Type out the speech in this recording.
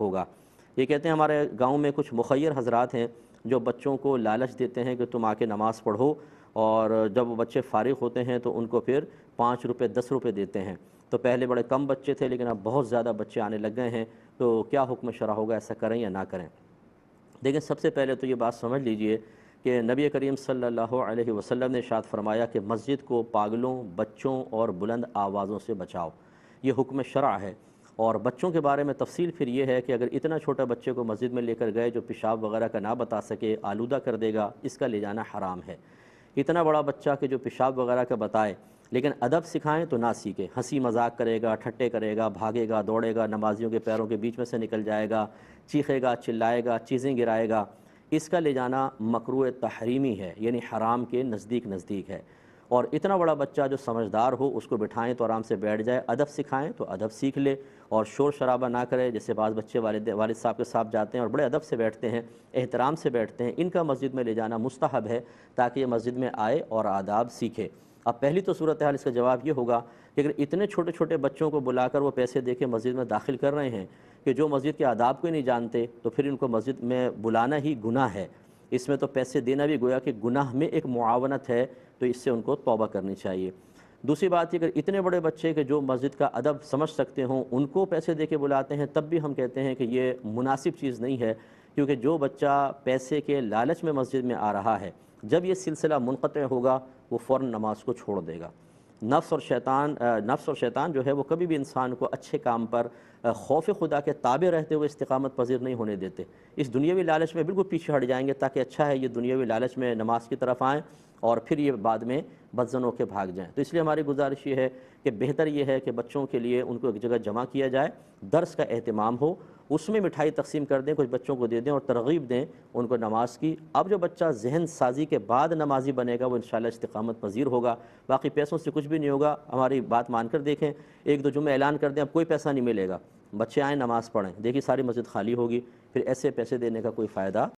ہوگا۔ یہ کہتے ہیں ہمارے گاؤں میں کچھ مخیر حضرات ہیں جو بچوں کو لالچ دیتے ہیں کہ تم آ کے نماز پڑھو، اور جب وہ بچے فارغ ہوتے ہیں تو ان کو پھر 5 روپے 10 روپے دیتے ہیں۔ تو پہلے بڑے کم بچے تھے لیکن اب بہت زیادہ بچے آنے لگ گئے ہیں، تو کیا حکم شرع ہوگا، ایسا کریں یا نہ کریں؟ دیکھیں، سب سے پہلے تو یہ بات سمجھ لیجئے کہ نبی کریم صلی اللہ علیہ وسلم نے ارشاد فرمایا کہ مسجد کو پاگلوں، بچوں اور بلند آوازوں سے بچاؤ، یہ حکم شرع ہے۔ اور بچوں کے بارے میں تفصیل پھر یہ ہے کہ اگر اتنا چھوٹا بچے کو مسجد میں لے کر گئے جو پیشاب وغیرہ کا نہ بتا سکے، آلودہ کر دے گا، اس کا لے جانا حرام ہے۔ اتنا بڑا بچہ کہ جو پیشاب وغیرہ کا بتائے لیکن ادب سکھائیں تو نہ سیکھے، ہنسی مذاق کرے گا، ٹھٹے کرے گا، بھاگے گا، دوڑے گا، نمازیوں کے پیروں کے بیچ میں سے نکل جائے گا، چیخے گا، چلائے گا، چیزیں گرائے گا، اس کا لے جانا مکروہ تحریمی ہے، یعنی حرام کے نزدیک ہے۔ اور اتنا بڑا بچہ جو سمجھدار ہو اس کو بٹھائیں تو آرام سے بیٹھ جائے، ادب سکھائیں تو ادب سیکھ لے، اور شور شرابہ نہ کرے۔ جیسے بعض بچے والد صاحب کے ساتھ جاتے ہیں اور بڑے ادب سے بیٹھتے ہیں، احترام سے بیٹھتے ہیں، ان کا مسجد میں لے جانا مستحب ہے تاکہ یہ مسجد میں آئے اور آداب سیکھے۔ اب پہلی تو صورتحال اس کا جواب یہ ہوگا کہ اگر اتنے چھوٹے چھوٹے بچوں کو بلا کر وہ پیسے دے کے مسجد میں داخل کر رہے ہیں کہ جو مسجد کے آداب کو ہی نہیں جانتے، تو پھر ان کو مسجد میں بلانا ہی گناہ ہے۔ اس میں تو پیسے دینا بھی گویا کہ گناہ میں ایک معاونت ہے، تو اس سے ان کو توبہ کرنی چاہیے۔ دوسری بات یہ کہ اتنے بڑے بچے کہ جو مسجد کا ادب سمجھ سکتے ہوں ان کو پیسے دے کے بلاتے ہیں، تب بھی ہم کہتے ہیں کہ یہ مناسب چیز نہیں ہے، کیونکہ جو بچہ پیسے کے لالچ میں مسجد میں آ رہا ہے، جب یہ سلسلہ منقطع ہوگا وہ فوراً نماز کو چھوڑ دے گا۔ نفس اور شیطان جو ہے وہ کبھی بھی انسان کو اچھے کام پر خوف خدا کے تابع رہتے ہوئے استقامت پذیر نہیں ہونے دیتے۔ اس دنیاوی لالچ میں بالکل پیچھے ہٹ جائیں گے تاکہ اچھا ہے یہ دنیاوی لالچ میں نماز کی طرف آئیں اور پھر یہ بعد میں بدزن ہو کے بھاگ جائیں۔ تو اس لیے ہماری گزارش یہ ہے کہ بہتر یہ ہے کہ بچوں کے لیے ان کو ایک جگہ جمع کیا جائے، درس کا اہتمام ہو، اس میں مٹھائی تقسیم کر دیں، کچھ بچوں کو دے دیں اور ترغیب دیں ان کو نماز کی۔ اب جو بچہ ذہن سازی کے بعد نمازی بنے گا وہ انشاءاللہ استقامت پذیر ہوگا، باقی پیسوں سے کچھ بھی نہیں ہوگا۔ ہماری بات مان کر دیکھیں، ایک دو جمعہ اعلان کر دیں اب کوئی پیسہ نہیں ملے گا، بچے آئیں نماز پڑھیں، دیکھیے ساری مسجد خالی ہوگی، پھر ایسے پیسے دینے کا کوئی فائدہ